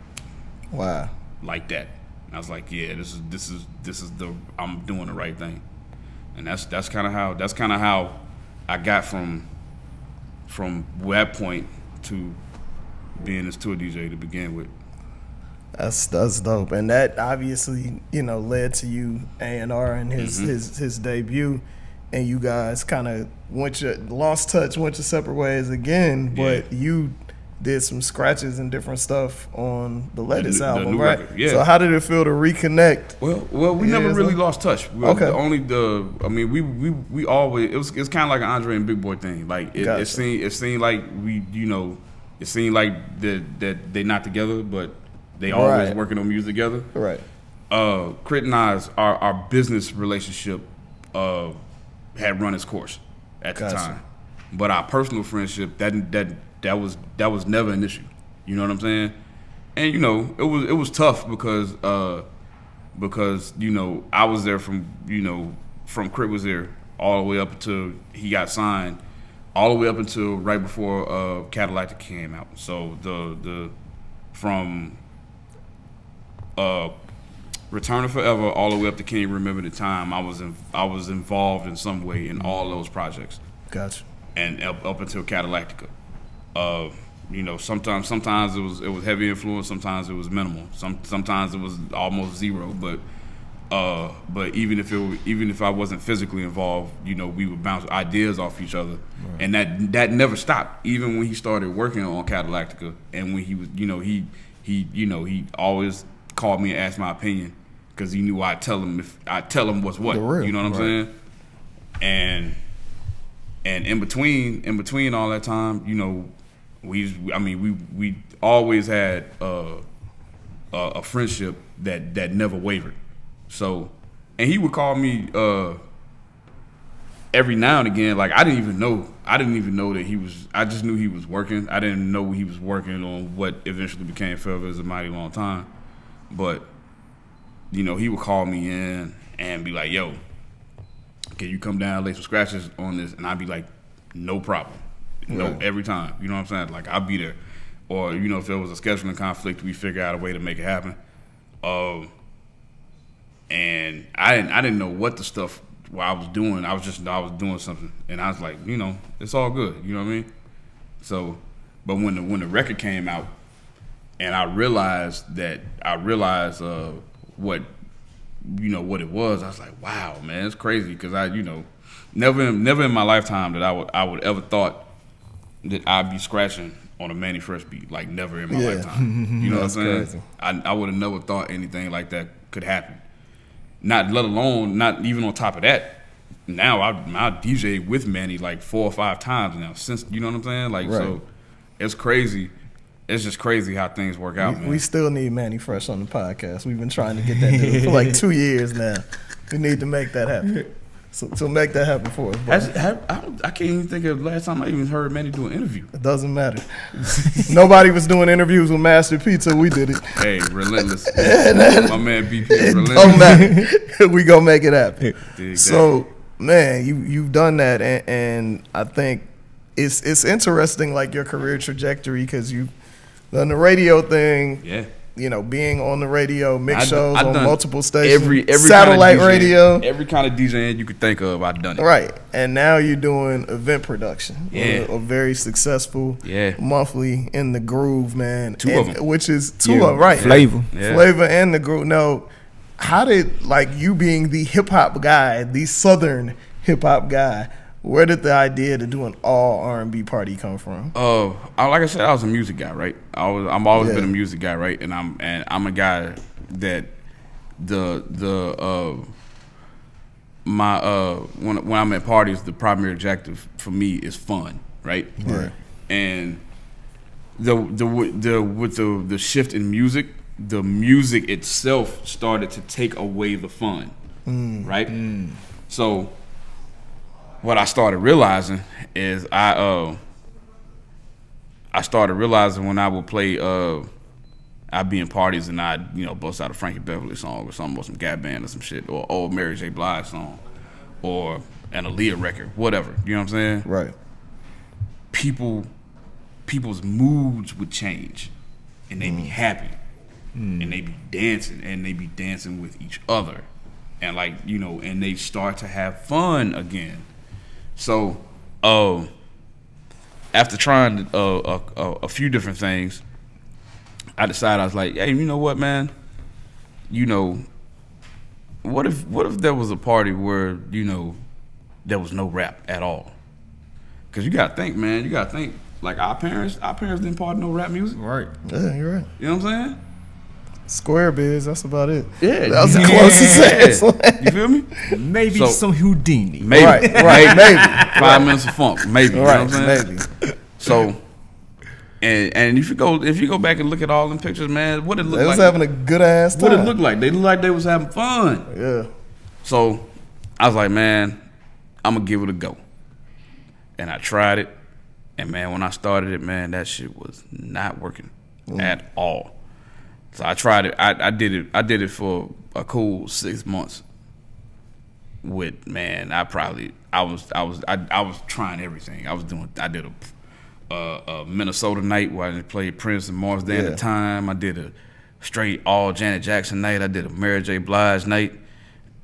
Wow, like that. And I was like, "Yeah, this is I'm doing the right thing." And that's kind of how I got from that point to being this tour DJ to begin with. that's dope, and that obviously led to you A&R and his debut, and you guys kind of lost touch, went your separate ways again, but you did some scratches and different stuff on the latest album, new right? record, yeah. So how did it feel to reconnect? Well, we never really lost touch. Okay. We always it's kind of like an Andre and Big Boy thing. Like Gotcha. it seemed like it seemed like that they're not together, but they always working on music together. Right. Crit and I's our business relationship had run its course at the time, but our personal friendship that was never an issue. You know what I'm saying? And it was tough because I was there from Crit was there all the way up until he got signed, all the way up until right before Cadillac came out. So the from Return of Forever all the way up to Can't Remember the Time, I was involved in some way in all those projects. Gotcha. And up until Cadillactica. Sometimes it was heavy influence, sometimes it was minimal. Sometimes it was almost zero, but even if I wasn't physically involved, we would bounce ideas off each other. Right. And that never stopped. Even when he started working on Cadillactica, and when he was he always called me and asked my opinion, because he knew I'd tell him what's what. You know what I'm saying? And in between all that time, we always had a friendship that never wavered. So, and he would call me every now and again. Like I didn't even know that he was. I just knew he was working. I didn't know he was working on what eventually became Forever Is a Mighty Long Time. But he would call me in and be like, "Yo, can you come down and lay some scratches on this?" And I'd be like, "No problem." every time. You know what I'm saying? Like, I'll be there. Or, you know, if there was a scheduling conflict, we figure out a way to make it happen. And I didn't know what the stuff I was doing. I was doing something. And I was like, you know, it's all good. You know what I mean? So, but when the record came out, and I realized what it was, I was like, wow, man, it's crazy. Because I, you know, never in my lifetime that I would ever thought that I'd be scratching on a Mannie Fresh beat. Like, never in my lifetime. You know what I'm saying? Crazy. I would have never thought anything like that could happen. Not even on top of that. Now I DJ with Mannie like 4 or 5 times now since, you know what I'm saying? Like, so it's crazy. It's just crazy how things work out, man. We still need Mannie Fresh on the podcast. We've been trying to get that dude for like 2 years now. We need to make that happen. So make that happen for us. I can't even think of the last time I even heard Mannie do an interview. It doesn't matter. Nobody was doing interviews with Master P till we did it. Hey, relentless. My man BP is relentless. Don't matter. We gonna make it happen. Dig So, man, you've done that, and I think it's interesting, like your career trajectory, because you've done the radio thing. Yeah. You know, being on the radio, mix shows on multiple stations, every satellite kind of radio, every kind of DJing you could think of, I've done it. Right, and now you're doing event production. Yeah, a very successful. Yeah, monthly in the groove, man. Two of them, which is two of them, right? Flavor and the groove. No, how did, like, you being the hip hop guy, the Southern hip hop guy, where did the idea to do an all R&B party come from? Like I said, I was a music guy, right? I'm always been a music guy, right? And I'm a guy that when I'm at parties, the primary objective for me is fun, right? Right. And with the shift in music, the music itself started to take away the fun, right? So what I started realizing is I started realizing when I would play, I'd be in parties and I'd, you know, bust out a Frankie Beverly song or something, or some Gap Band or some shit, or old Mary J. Blige song, or an Aaliyah record, whatever. You know what I'm saying? Right. People's moods would change, and they'd be happy, and they'd be dancing with each other, and, like, you know, and they start to have fun again. So, after trying a few different things, I decided, I was like, hey, you know what, man? You know, what if there was a party where, you know, there was no rap at all? Because you gotta think, man. You gotta think, like, our parents didn't party no rap music. Right. Yeah, you're right. You know what I'm saying? Square Biz, that's about it. Yeah, that was the closest. You feel me? Maybe some Houdini. Maybe, right, maybe 5 minutes of funk, maybe. You right, know what I'm saying? Maybe. So, and if you go back and look at all them pictures, man, what it looked like? They was having a good ass time. What it looked like? They looked like they was having fun. Yeah. So I was like, man, I'm gonna give it a go. And I tried it, and, man, when I started it, man, that shit was not working at all. So I tried it. I did it for a cool 6 months. With, man, I was trying everything. I did a Minnesota night where I played Prince and Mars Day at the time. I did a straight all Janet Jackson night. I did a Mary J. Blige night,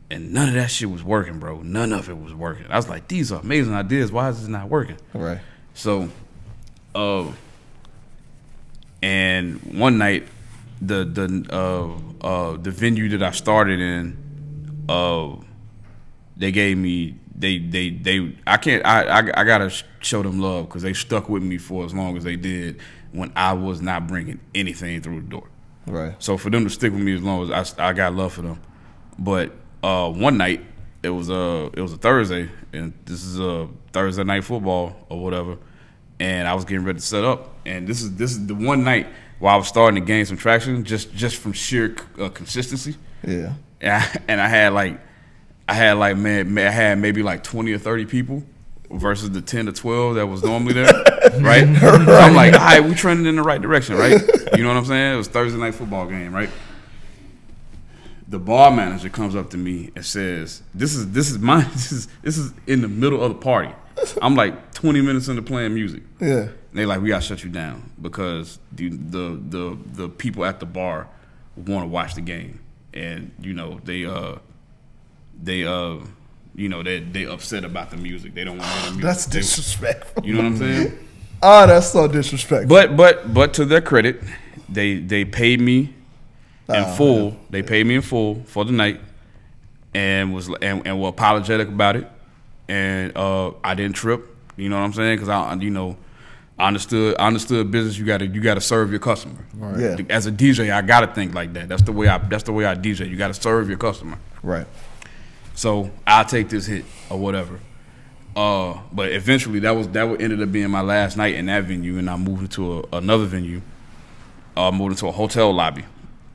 and none of that shit was working, bro. None of it was working. I was like, these are amazing ideas. Why is this not working? Right. So, and one night, the venue that I started in, they gave me I gotta show them love, because they stuck with me for as long as they did when I was not bringing anything through the door. Right. So for them to stick with me as long as I got love for them. But one night, it was a Thursday, and this is a Thursday night football or whatever, and I was getting ready to set up, and this is the one night where I was starting to gain some traction just from sheer consistency. Yeah. And I had maybe like 20 or 30 people versus the 10 to 12 that was normally there, right? So I'm like, all right, we trending in the right direction, right? You know what I'm saying? It was Thursday night football game, right? The bar manager comes up to me and says, "This is in the middle of the party." I'm like 20 minutes into playing music. Yeah. And they like, we gotta shut you down because the people at the bar want to watch the game, and you know they upset about the music. They don't want to hear the music. That's disrespectful. You know what I'm saying? Oh, that's so disrespectful. But to their credit, they paid me in full. Yeah. They paid me in full for the night, and were apologetic about it. And I didn't trip. You know what I'm saying? Because I understood business. You gotta serve your customer. Right. Yeah. As a DJ, I gotta think like that. That's the way I DJ. You gotta serve your customer. Right. So I'll take this hit or whatever. But eventually that ended up being my last night in that venue, and I moved into another venue. Moved into a hotel lobby.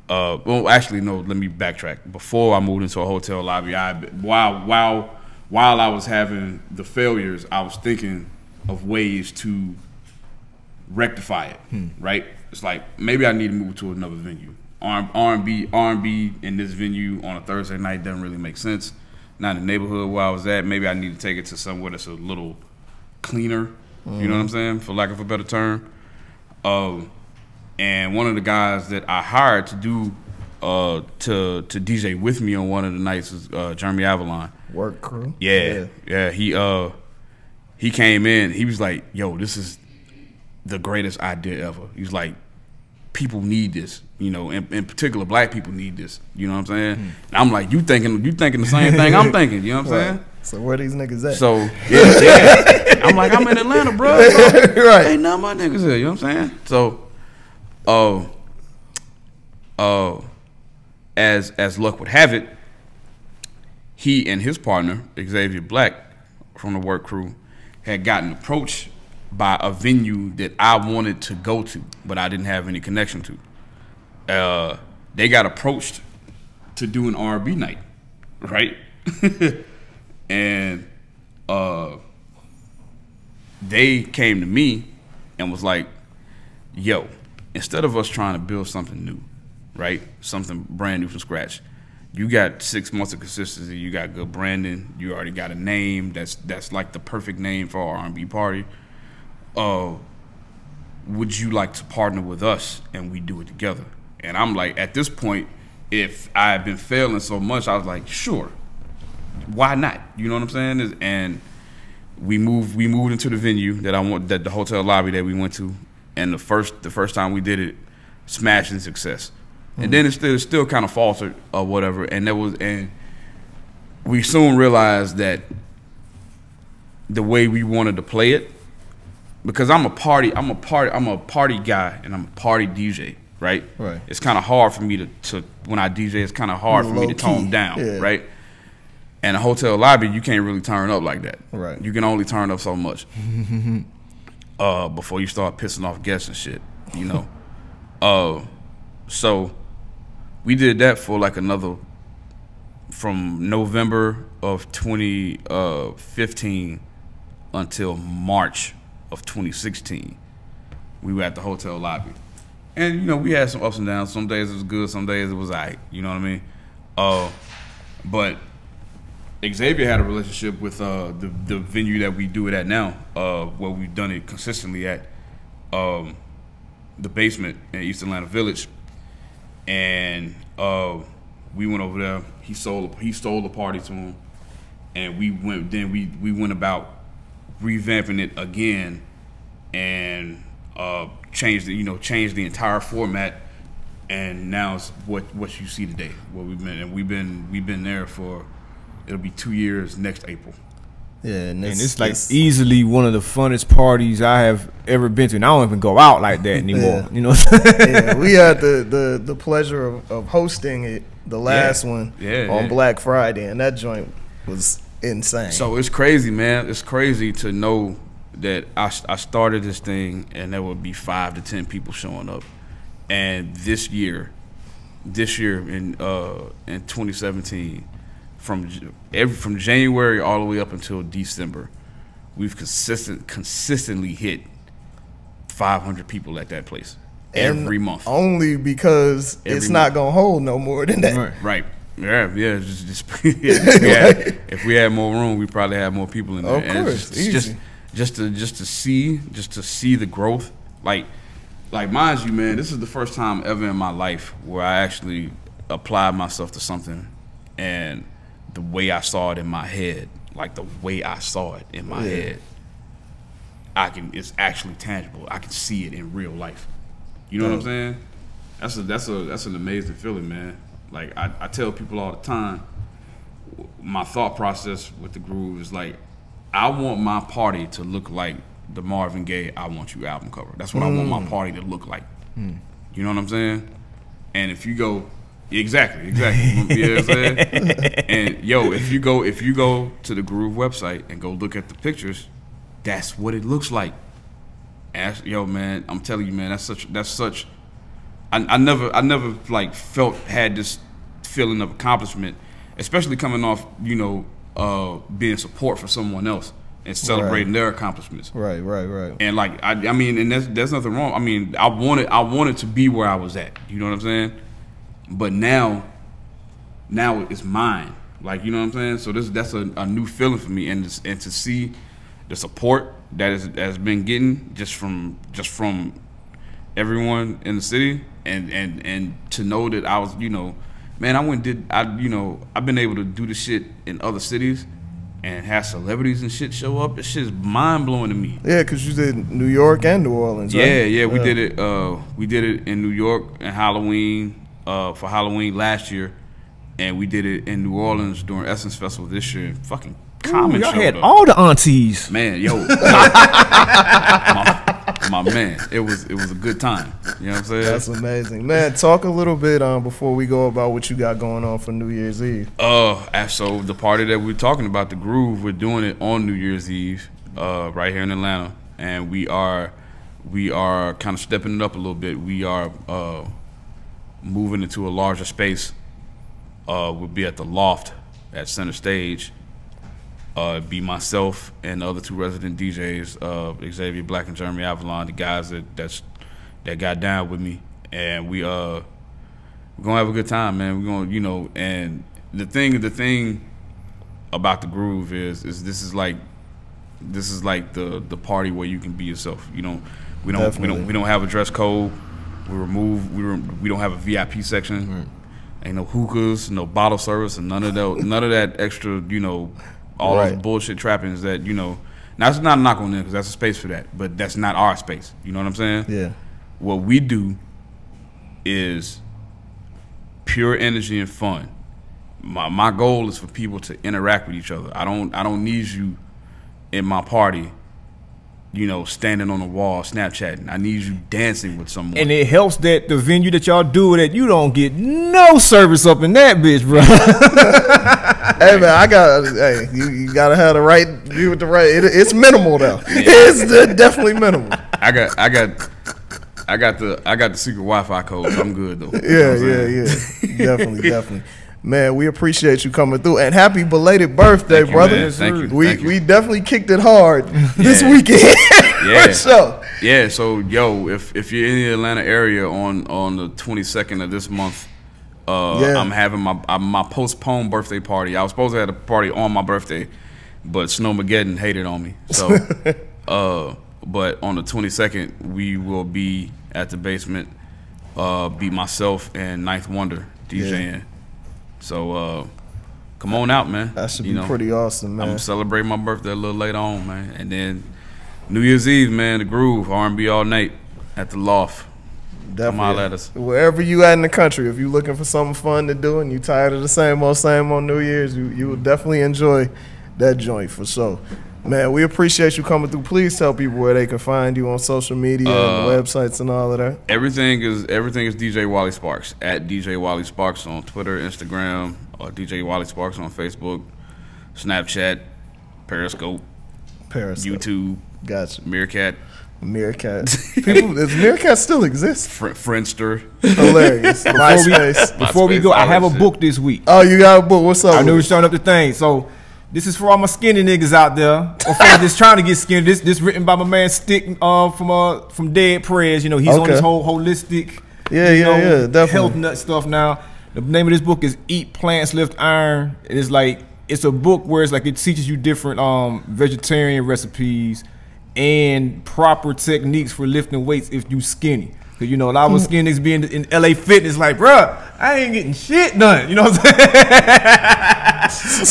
Well, actually, no. Let me backtrack. Before I moved into a hotel lobby, while I was having the failures, I was thinking of ways to rectify it. Right? It's like maybe I need to move to another venue. R&B in this venue on a Thursday night doesn't really make sense. Not in the neighborhood where I was at. Maybe I need to take it to somewhere that's a little cleaner. You know what I'm saying? For lack of a better term. And one of the guys that I hired to do to DJ with me on one of the nights is Jeremy Avalon. Work crew. Yeah. He came in. He was like, "Yo, this is the greatest idea ever." He was like, "People need this, you know, in particular black people need this." You know what I'm saying? And I'm like, you thinking the same thing I'm thinking, you know what I'm saying? So where these niggas at? So yeah. I'm like, I'm in Atlanta, bro. Right. Ain't none of my niggas here, you know what I'm saying? So as luck would have it, he and his partner, Xavier Black from the work crew, had gotten approached by a venue that I wanted to go to, but I didn't have any connection to. They got approached to do an R&B night, right? And they came to me and was like, "Yo, instead of us trying to build something new, right, something brand new from scratch, you got 6 months of consistency, you got good branding, you already got a name that's like the perfect name for our R&B party. Would you like to partner with us and we do it together?" And I'm like, at this point, if I had been failing so much, I was like, sure, why not? You know what I'm saying? And we moved into the venue that the hotel lobby that we went to, and the first time we did it, smashing success. And then it still kind of faltered or whatever, and we soon realized that the way we wanted to play it, because I'm a party guy and I'm a party DJ, right? Right. It's kind of hard for me to when I DJ, it's kind of hard for me to tone down, yeah. right? And a hotel lobby, you can't really turn up like that. Right. You can only turn up so much before you start pissing off guests and shit, you know. So we did that for like from November of 2015 until March of 2016. We were at the hotel lobby. And, you know, we had some ups and downs. Some days it was good, some days it was all right. You know what I mean? But Xavier had a relationship with the venue that we do it at now, where we've done it consistently at, the Basement in East Atlanta Village. And we went over there. He stole the party to him, and we went about revamping it again, and changed the entire format, and now it's what you see today. What we've been there for, it'll be 2 years next April. Yeah, and it's like easily one of the funnest parties I have ever been to, and I don't even go out like that anymore. Yeah. You know, yeah, we had the pleasure of hosting it, the last one on Black Friday, and that joint was insane. So it's crazy, man. It's crazy to know that I started this thing and there would be 5 to 10 people showing up, and this year in 2017. From January all the way up until December, we've consistently hit 500 people at that place every month. Only because it's not gonna hold no more than that. Right. Yeah. Just if we had more room, we probably have more people in there. Of course, and just to see the growth. Like mind you, man, this is the first time ever in my life where I actually applied myself to something, and the way I saw it in my head, it's actually tangible. I can see it in real life. You know what I'm saying? That's an amazing feeling, man. Like I tell people all the time, my thought process with the Groove is like, I want my party to look like the Marvin Gaye "I Want You" album cover. That's what I want my party to look like. You know what I'm saying? And if you go, exactly. You know what I'm saying? And yo, if you go to the Groove website and go look at the pictures, that's what it looks like. And yo, man, I'm telling you, man, that's such. I never like had this feeling of accomplishment, especially coming off, being support for someone else and celebrating their accomplishments. Right. And like I mean, and there's nothing wrong. I mean, I wanted to be where I was at. You know what I'm saying? But now it's mine. Like, you know what I'm saying? So that's a new feeling for me, and to see the support that has been getting just from everyone in the city, and to know that I was, man, I've been able to do this shit in other cities and have celebrities and shit show up. This shit is mind blowing to me. Yeah, because you did New York and New Orleans, right? Yeah, we did it. We did it in New York and Halloween for Halloween last year, and we did it in New Orleans during Essence Festival this year. Fucking Common y'all showed had up. all the aunties. Man, yo, my man, it was a good time. You know what I'm saying? That's amazing, man. Talk a little bit before we go about what you got going on for New Year's Eve. So the party that we're talking about, the Groove, we're doing it on New Year's Eve, right here in Atlanta, and we are kind of stepping it up a little bit. We are moving into a larger space. We'll be at the Loft at Center Stage. Be myself and the other two resident DJs, Xavier Black and Jeremy Avalon, the guys that got down with me, and we're gonna have a good time, man. We're gonna, and the thing about the Groove is this is like the party where you can be yourself. We don't have a dress code. We don't have a VIP section. Right. Ain't no hookahs, no bottle service, and none of that extra, all those bullshit trappings that, now it's not a knock on them because that's a space for that, but that's not our space. You know what I'm saying? Yeah. What we do is pure energy and fun. My goal is for people to interact with each other. I don't need you in my party, standing on the wall Snapchatting. I need you dancing with someone. And it helps that the venue that y'all do it at, you don't get no service up in that bitch, bro. Hey man, you gotta have the right view with the right. It's minimal though. Yeah. It's definitely minimal. I got the secret Wi-Fi code. So I'm good though. Yeah. Definitely. Man, we appreciate you coming through, and happy belated birthday, brother. Thank you. We definitely kicked it hard this weekend. Yeah. For sure. Yeah. So if you're in the Atlanta area on the 22nd of this month, I'm having my postponed birthday party. I was supposed to have a party on my birthday, but Snowmageddon hated on me. So, but on the 22nd, we will be at the basement. Be myself and Ninth Wonder DJing. Yeah. So come on out, man. That should be pretty awesome, man. I'm celebrating my birthday a little later on, man. And then New Year's Eve, man, the Groove, R&B all night at the Loft. Definitely. Come at us. Wherever you at in the country, if you're looking for something fun to do and you tired of the same old New Year's, you will definitely enjoy that joint for sure. Man, we appreciate you coming through. Please tell people where they can find you on social media and websites and all of that. Everything is DJ Wally Sparks, at DJ Wally Sparks on Twitter, Instagram, or DJ Wally Sparks on Facebook, Snapchat, Periscope, YouTube. Gotcha. Meerkat. Does Meerkat still exist? Friendster. Hilarious. MySpace. Before we go, I have a book this week. Oh, you got a book? What's up? I know you're showing up the thing. So this is for all my skinny niggas out there, or for just trying to get skinny. This written by my man Stick from Dead Prayers. He's on this whole holistic, definitely health nut stuff now. The name of this book is Eat Plants, Lift Iron. It's like it's a book where it's like it teaches you different vegetarian recipes and proper techniques for lifting weights if you skinny. Cause you know a lot of skinny niggas be in LA Fitness like, bruh, I ain't getting shit done. You know what I'm saying?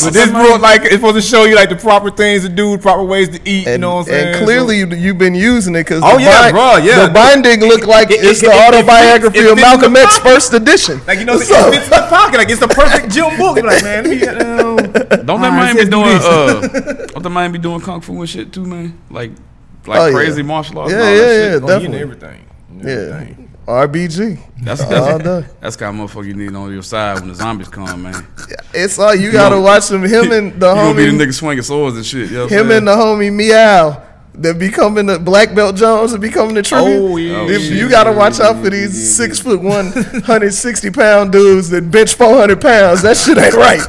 But this book like it's supposed to show you like the proper things to do, proper ways to eat. You know what I'm saying? And clearly you've been using it because the binding looked like it's the autobiography of Malcolm X first edition. Like you know, it fits in the pocket. Like it's the perfect gym book. You're like, man, don't that man be doing? Don't the man be doing kung fu and shit too, man? Like crazy martial arts. Yeah, definitely everything. Yeah, RBG. That's kind of motherfucker you need on your side when the zombies come, man. It's like you gotta watch him. Him and the homie. You gonna be the nigga swinging swords and shit. You know him and the homie Meow. They're becoming the Black Belt Jones and becoming the tribute. Oh, yeah. You gotta watch out for these 6'1", 160-pound dudes that bench 400 pounds. That shit ain't right.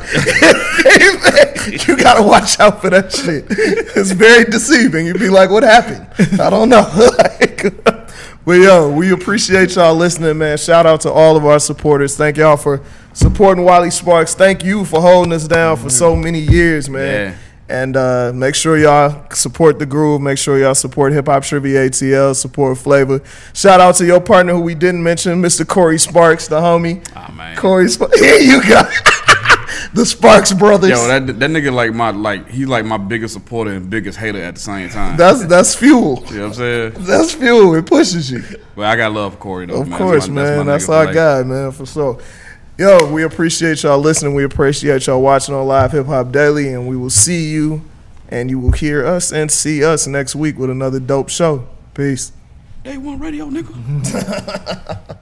You gotta watch out for that shit. It's very deceiving. You'd be like, what happened? I don't know. But yo, we appreciate y'all listening, man. Shout out to all of our supporters. Thank y'all for supporting Wally Sparks. Thank you for holding us down for so many years, man. Yeah. And make sure y'all support The Groove. Make sure y'all support Hip Hop Trivia ATL, support Flavor. Shout out to your partner who we didn't mention, Mr. Corey Sparks, the homie. Oh, man. Corey Sparks. Here you go. The Sparks brothers. Yo, that nigga he's like my biggest supporter and biggest hater at the same time. That's fuel. You know what I'm saying? That's fuel. It pushes you. But I got love for Corey though. Of course, man. That's our guy, man, for sure. Yo, we appreciate y'all listening. We appreciate y'all watching on Live Hip Hop Daily, and we will see you, and you will hear us and see us next week with another dope show. Peace. A1 Radio, nigga.